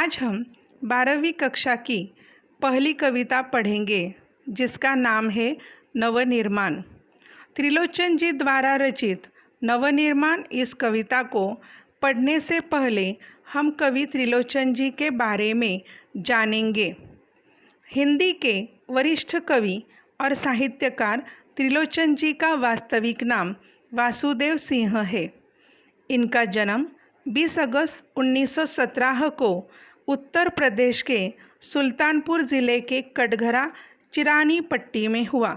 आज हम 12वीं कक्षा की पहली कविता पढ़ेंगे जिसका नाम है नवनिर्माण। त्रिलोचन जी द्वारा रचित नवनिर्माण इस कविता को पढ़ने से पहले हम कवि त्रिलोचन जी के बारे में जानेंगे। हिंदी के वरिष्ठ कवि और साहित्यकार त्रिलोचन जी का वास्तविक नाम वासुदेव सिंह है। इनका जन्म 20 अगस्त 1917 को उत्तर प्रदेश के सुल्तानपुर ज़िले के कटघरा चिरानी पट्टी में हुआ।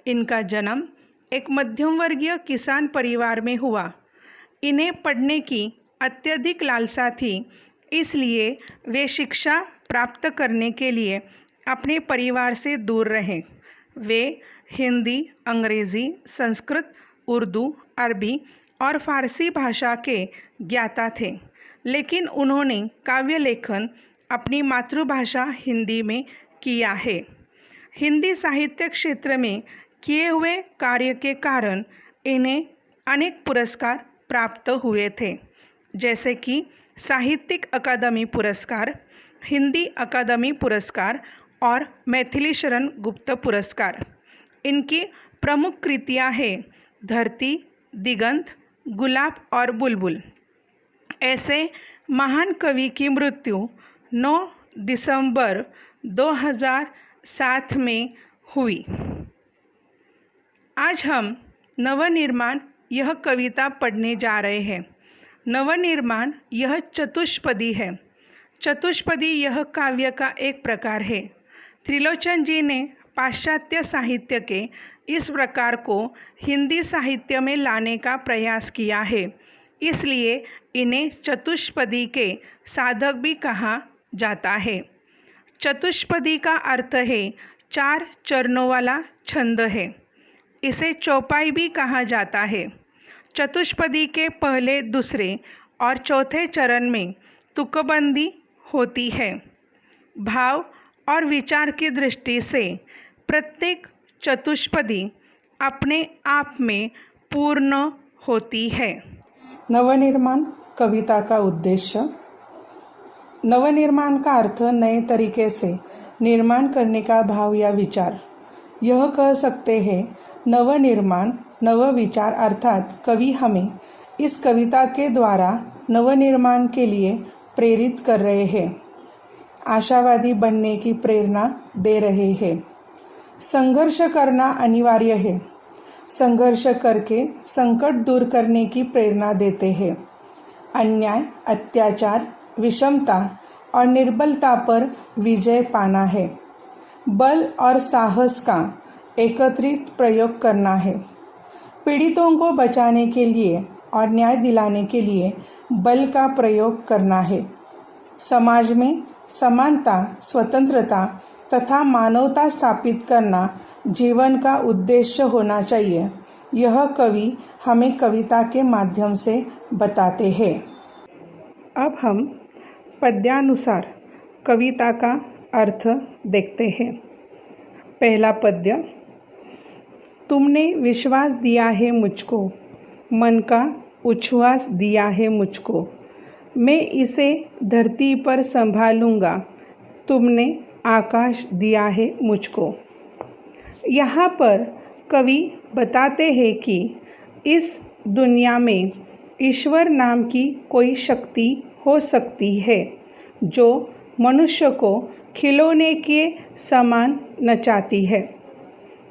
इनका जन्म एक मध्यम वर्गीय किसान परिवार में हुआ। इन्हें पढ़ने की अत्यधिक लालसा थी, इसलिए वे शिक्षा प्राप्त करने के लिए अपने परिवार से दूर रहे। वे हिंदी, अंग्रेज़ी, संस्कृत, उर्दू, अरबी और फारसी भाषा के ज्ञाता थे, लेकिन उन्होंने काव्य लेखन अपनी मातृभाषा हिंदी में किया है। हिंदी साहित्य क्षेत्र में किए हुए कार्य के कारण इन्हें अनेक पुरस्कार प्राप्त हुए थे, जैसे कि साहित्यिक अकादमी पुरस्कार, हिंदी अकादमी पुरस्कार और मैथिली शरण गुप्त पुरस्कार। इनकी प्रमुख कृतियाँ हैं धरती, दिगंत, गुलाब और बुलबुल। ऐसे महान कवि की मृत्यु 9 दिसंबर 2007 में हुई। आज हम नवनिर्माण यह कविता पढ़ने जा रहे हैं। नवनिर्माण यह चतुष्पदी है। चतुष्पदी यह काव्य का एक प्रकार है। त्रिलोचन जी ने पाश्चात्य साहित्य के इस प्रकार को हिंदी साहित्य में लाने का प्रयास किया है, इसलिए इन्हें चतुष्पदी के साधक भी कहा जाता है। चतुष्पदी का अर्थ है 4 चरणों वाला छंद है। इसे चौपाई भी कहा जाता है। चतुष्पदी के पहले, दूसरे और चौथे चरण में तुकबंदी होती है। भाव और विचार की दृष्टि से प्रत्येक चतुष्पदी अपने आप में पूर्ण होती है। नवनिर्माण कविता का उद्देश्य। नवनिर्माण का अर्थ नए तरीके से निर्माण करने का भाव या विचार। यह कह सकते हैं नवनिर्माण, नव विचार, अर्थात कवि हमें इस कविता के द्वारा नवनिर्माण के लिए प्रेरित कर रहे हैं, आशावादी बनने की प्रेरणा दे रहे हैं। संघर्ष करना अनिवार्य है। संघर्ष करके संकट दूर करने की प्रेरणा देते हैं। अन्याय, अत्याचार, विषमता और निर्बलता पर विजय पाना है। बल और साहस का एकत्रित प्रयोग करना है। पीड़ितों को बचाने के लिए और न्याय दिलाने के लिए बल का प्रयोग करना है। समाज में समानता, स्वतंत्रता तथा मानवता स्थापित करना जीवन का उद्देश्य होना चाहिए। यह कवि हमें कविता के माध्यम से बताते हैं। अब हम पद्यानुसार कविता का अर्थ देखते हैं। पहला पद्य। तुमने विश्वास दिया है मुझको, मन का उच्छ्वास दिया है मुझको, मैं इसे धरती पर संभालूंगा, तुमने आकाश दिया है मुझको। यहाँ पर कवि बताते हैं कि इस दुनिया में ईश्वर नाम की कोई शक्ति हो सकती है जो मनुष्य को खिलौने के समान नचाती है,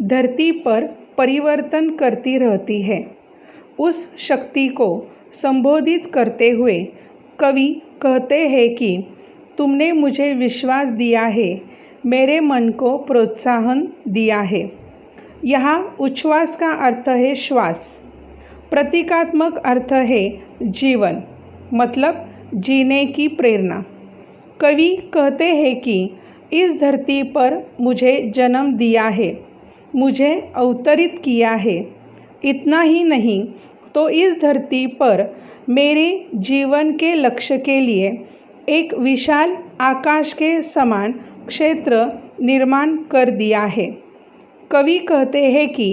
धरती पर परिवर्तन करती रहती है। उस शक्ति को संबोधित करते हुए कवि कहते हैं कि तुमने मुझे विश्वास दिया है, मेरे मन को प्रोत्साहन दिया है। यहाँ उच्छ्वास का अर्थ है श्वास। प्रतीकात्मक अर्थ है जीवन, मतलब जीने की प्रेरणा। कवि कहते हैं कि इस धरती पर मुझे जन्म दिया है, मुझे अवतरित किया है। इतना ही नहीं तो इस धरती पर मेरे जीवन के लक्ष्य के लिए एक विशाल आकाश के समान क्षेत्र निर्माण कर दिया है। कवि कहते हैं कि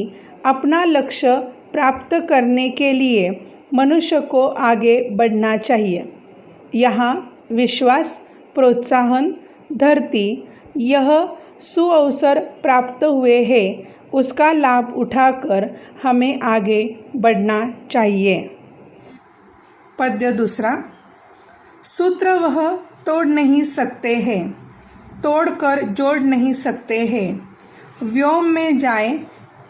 अपना लक्ष्य प्राप्त करने के लिए मनुष्य को आगे बढ़ना चाहिए। यहाँ विश्वास प्रोत्साहन, धरती यह सुअवसर प्राप्त हुए हैं, उसका लाभ उठाकर हमें आगे बढ़ना चाहिए। पद्य दूसरा। सूत्र वह तोड़ नहीं सकते हैं, तोड़कर जोड़ नहीं सकते हैं। व्योम में जाए,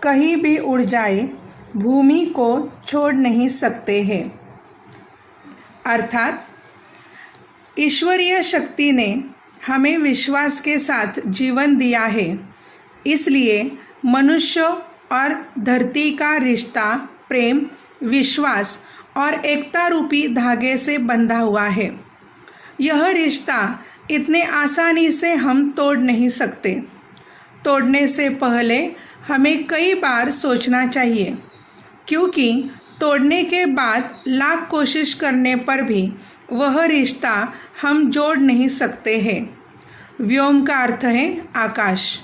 कहीं भी उड़ जाए, भूमि को छोड़ नहीं सकते हैं। अर्थात ईश्वरीय शक्ति ने हमें विश्वास के साथ जीवन दिया है, इसलिए मनुष्य और धरती का रिश्ता प्रेम, विश्वास और एकता रूपी धागे से बंधा हुआ है। यह रिश्ता इतने आसानी से हम तोड़ नहीं सकते। तोड़ने से पहले हमें कई बार सोचना चाहिए, क्योंकि तोड़ने के बाद लाख कोशिश करने पर भी वह रिश्ता हम जोड़ नहीं सकते हैं। व्योम का अर्थ है आकाश।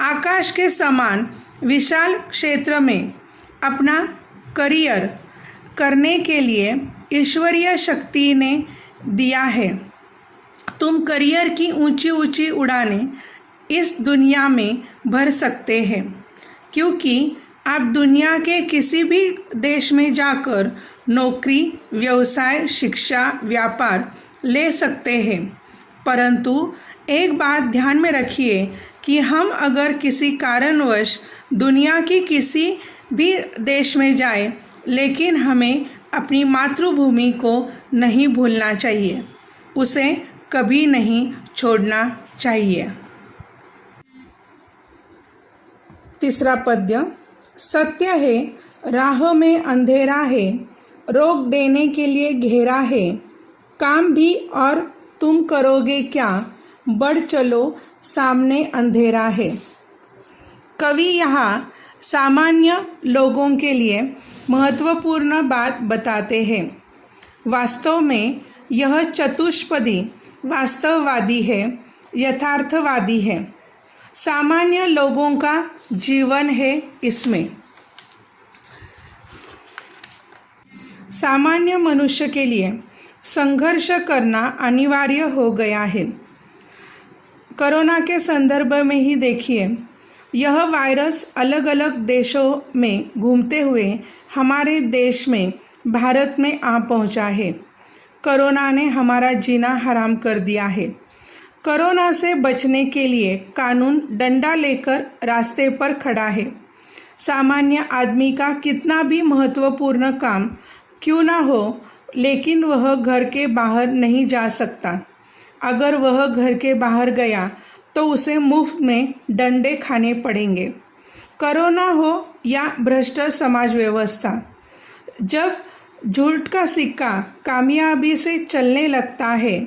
आकाश के समान विशाल क्षेत्र में अपना करियर करने के लिए ईश्वरीय शक्ति ने दिया है। तुम करियर की ऊंची ऊंची उड़ानें इस दुनिया में भर सकते हैं, क्योंकि आप दुनिया के किसी भी देश में जाकर नौकरी, व्यवसाय, शिक्षा, व्यापार ले सकते हैं। परंतु एक बात ध्यान में रखिए कि हम अगर किसी कारणवश दुनिया की किसी भी देश में जाए, लेकिन हमें अपनी मातृभूमि को नहीं भूलना चाहिए, उसे कभी नहीं छोड़ना चाहिए। तीसरा पद्य। सत्य है, राह में अंधेरा है, रोक देने के लिए घेरा है, काम भी और तुम करोगे क्या, बढ़ चलो सामने अंधेरा है। कवि यहाँ सामान्य लोगों के लिए महत्वपूर्ण बात बताते हैं। वास्तव में यह चतुष्पदी वास्तववादी है, यथार्थवादी है। सामान्य लोगों का जीवन है इसमें। सामान्य मनुष्य के लिए संघर्ष करना अनिवार्य हो गया है। कोरोना के संदर्भ में ही देखिए, यह वायरस अलग अलग देशों में घूमते हुए हमारे देश में, भारत में आ पहुंचा है। कोरोना ने हमारा जीना हराम कर दिया है। कोरोना से बचने के लिए कानून डंडा लेकर रास्ते पर खड़ा है। सामान्य आदमी का कितना भी महत्वपूर्ण काम क्यों ना हो, लेकिन वह घर के बाहर नहीं जा सकता। अगर वह घर के बाहर गया तो उसे मुफ्त में डंडे खाने पड़ेंगे। कोरोना हो या भ्रष्ट समाज व्यवस्था, जब झूठ का सिक्का कामयाबी से चलने लगता है,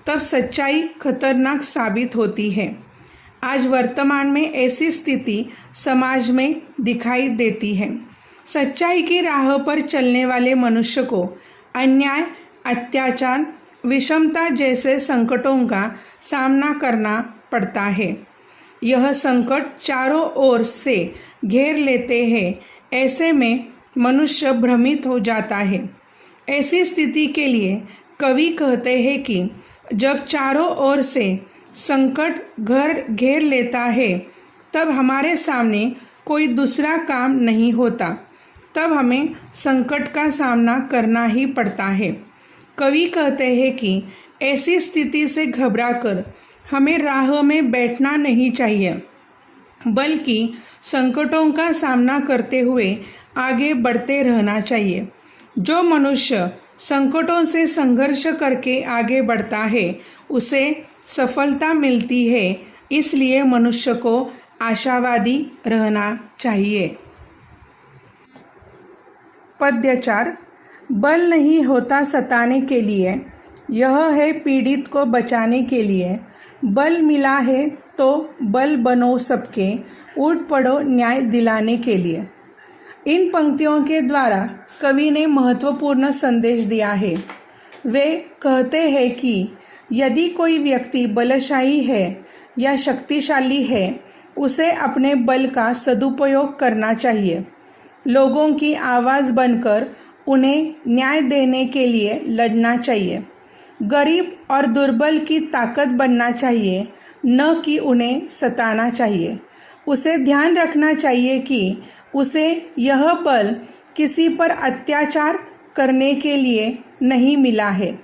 तब सच्चाई खतरनाक साबित होती है। आज वर्तमान में ऐसी स्थिति समाज में दिखाई देती है। सच्चाई की राह पर चलने वाले मनुष्य को अन्याय, अत्याचार, विषमता जैसे संकटों का सामना करना पड़ता है। यह संकट चारों ओर से घेर लेते हैं। ऐसे में मनुष्य भ्रमित हो जाता है। ऐसी स्थिति के लिए कवि कहते हैं कि जब चारों ओर से संकट घर घेर लेता है, तब हमारे सामने कोई दूसरा काम नहीं होता, तब हमें संकट का सामना करना ही पड़ता है। कवि कहते हैं कि ऐसी स्थिति से घबराकर हमें राह में बैठना नहीं चाहिए, बल्कि संकटों का सामना करते हुए आगे बढ़ते रहना चाहिए। जो मनुष्य संकटों से संघर्ष करके आगे बढ़ता है, उसे सफलता मिलती है। इसलिए मनुष्य को आशावादी रहना चाहिए। पद्य 4। बल नहीं होता सताने के लिए, यह है पीड़ित को बचाने के लिए। बल मिला है तो बल बनो सबके, उठ पड़ो न्याय दिलाने के लिए। इन पंक्तियों के द्वारा कवि ने महत्वपूर्ण संदेश दिया है। वे कहते हैं कि यदि कोई व्यक्ति बलशाली है या शक्तिशाली है, उसे अपने बल का सदुपयोग करना चाहिए। लोगों की आवाज़ बनकर उन्हें न्याय देने के लिए लड़ना चाहिए। गरीब और दुर्बल की ताकत बनना चाहिए, न कि उन्हें सताना चाहिए। उसे ध्यान रखना चाहिए कि उसे यह बल किसी पर अत्याचार करने के लिए नहीं मिला है।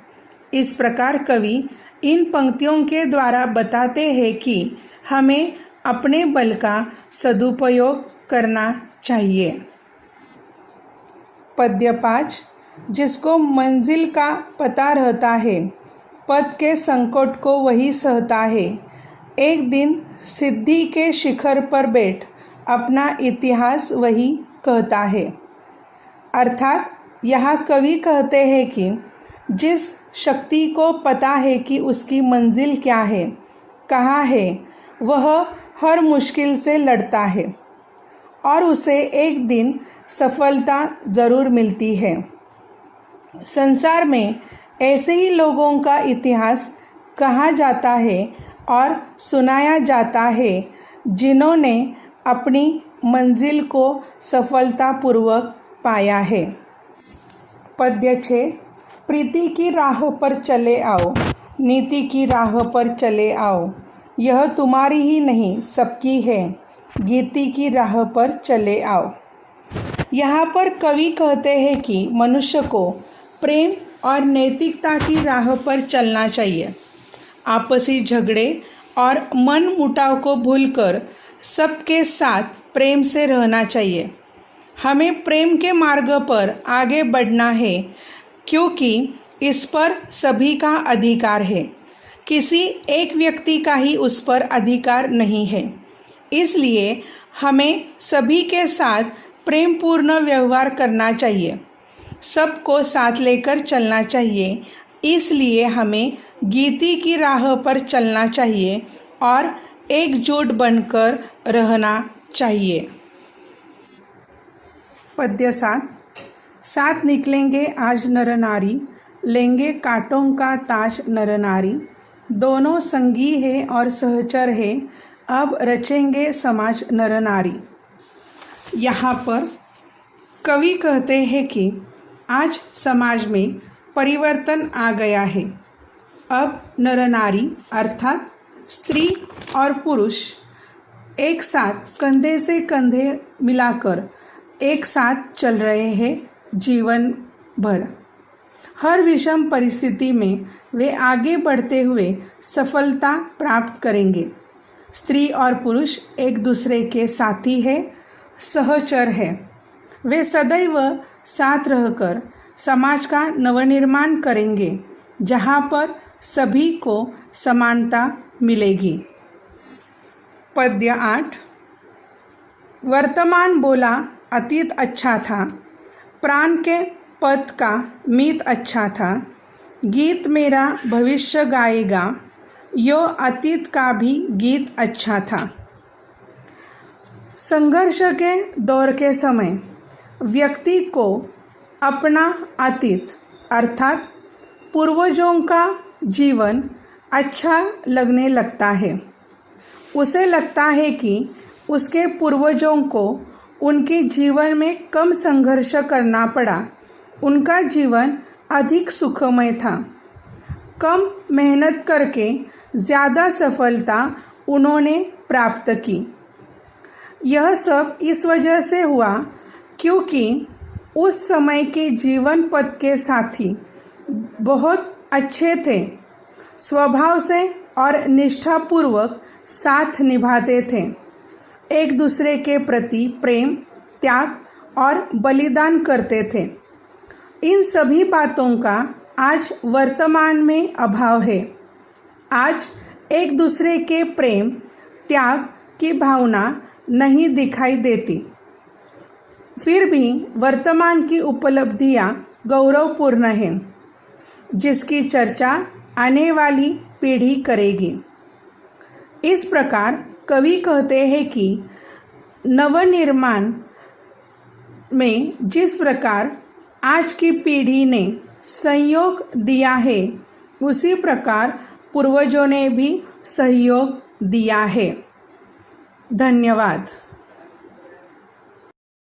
इस प्रकार कवि इन पंक्तियों के द्वारा बताते हैं कि हमें अपने बल का सदुपयोग करना चाहिए। पद्य 5। जिसको मंजिल का पता रहता है, पद के संकट को वही सहता है। एक दिन सिद्धि के शिखर पर बैठ अपना इतिहास वही कहता है। अर्थात यहाँ कवि कहते हैं कि जिस शक्ति को पता है कि उसकी मंजिल क्या है, कहाँ है, वह हर मुश्किल से लड़ता है और उसे एक दिन सफलता ज़रूर मिलती है। संसार में ऐसे ही लोगों का इतिहास कहा जाता है और सुनाया जाता है जिन्होंने अपनी मंजिल को सफलतापूर्वक पाया है। पद्य 6। प्रीति की राह पर चले आओ, नीति की राह पर चले आओ, यह तुम्हारी ही नहीं सबकी है, गीति की राह पर चले आओ। यहाँ पर कवि कहते हैं कि मनुष्य को प्रेम और नैतिकता की राह पर चलना चाहिए। आपसी झगड़े और मन मुटाव को भूलकर सबके साथ प्रेम से रहना चाहिए। हमें प्रेम के मार्ग पर आगे बढ़ना है, क्योंकि इस पर सभी का अधिकार है। किसी एक व्यक्ति का ही उस पर अधिकार नहीं है। इसलिए हमें सभी के साथ प्रेमपूर्ण व्यवहार करना चाहिए, सबको साथ लेकर चलना चाहिए। इसलिए हमें गीति की राह पर चलना चाहिए और एकजुट बनकर रहना चाहिए। पद्य 7। साथ निकलेंगे आज नर नारी, लेंगे कांटों का ताज नर नारी, दोनों संगी है और सहचर है, अब रचेंगे समाज नर नारी। यहाँ पर कवि कहते हैं कि आज समाज में परिवर्तन आ गया है। अब नर नारी अर्थात स्त्री और पुरुष एक साथ कंधे से कंधे मिलाकर एक साथ चल रहे हैं जीवन भर। हर विषम परिस्थिति में वे आगे बढ़ते हुए सफलता प्राप्त करेंगे। स्त्री और पुरुष एक दूसरे के साथी है, सहचर है। वे सदैव साथ रहकर समाज का नवनिर्माण करेंगे, जहाँ पर सभी को समानता मिलेगी। पद्य 8। वर्तमान बोला अतीत अच्छा था, प्राण के पद का मीत अच्छा था, गीत मेरा भविष्य गाएगा, यो अतीत का भी गीत अच्छा था। संघर्ष के दौर के समय व्यक्ति को अपना अतीत अर्थात पूर्वजों का जीवन अच्छा लगने लगता है। उसे लगता है कि उसके पूर्वजों को उनके जीवन में कम संघर्ष करना पड़ा, उनका जीवन अधिक सुखमय था। कम मेहनत करके ज़्यादा सफलता उन्होंने प्राप्त की। यह सब इस वजह से हुआ क्योंकि उस समय के जीवन पथ के साथी बहुत अच्छे थे, स्वभाव से और निष्ठापूर्वक साथ निभाते थे, एक दूसरे के प्रति प्रेम, त्याग और बलिदान करते थे। इन सभी बातों का आज वर्तमान में अभाव है। आज एक दूसरे के प्रेम, त्याग की भावना नहीं दिखाई देती। फिर भी वर्तमान की उपलब्धियां गौरवपूर्ण हैं, जिसकी चर्चा आने वाली पीढ़ी करेगी। इस प्रकार कवि कहते हैं कि नवनिर्माण में जिस प्रकार आज की पीढ़ी ने सहयोग दिया है, उसी प्रकार पूर्वजों ने भी सहयोग दिया है। धन्यवाद।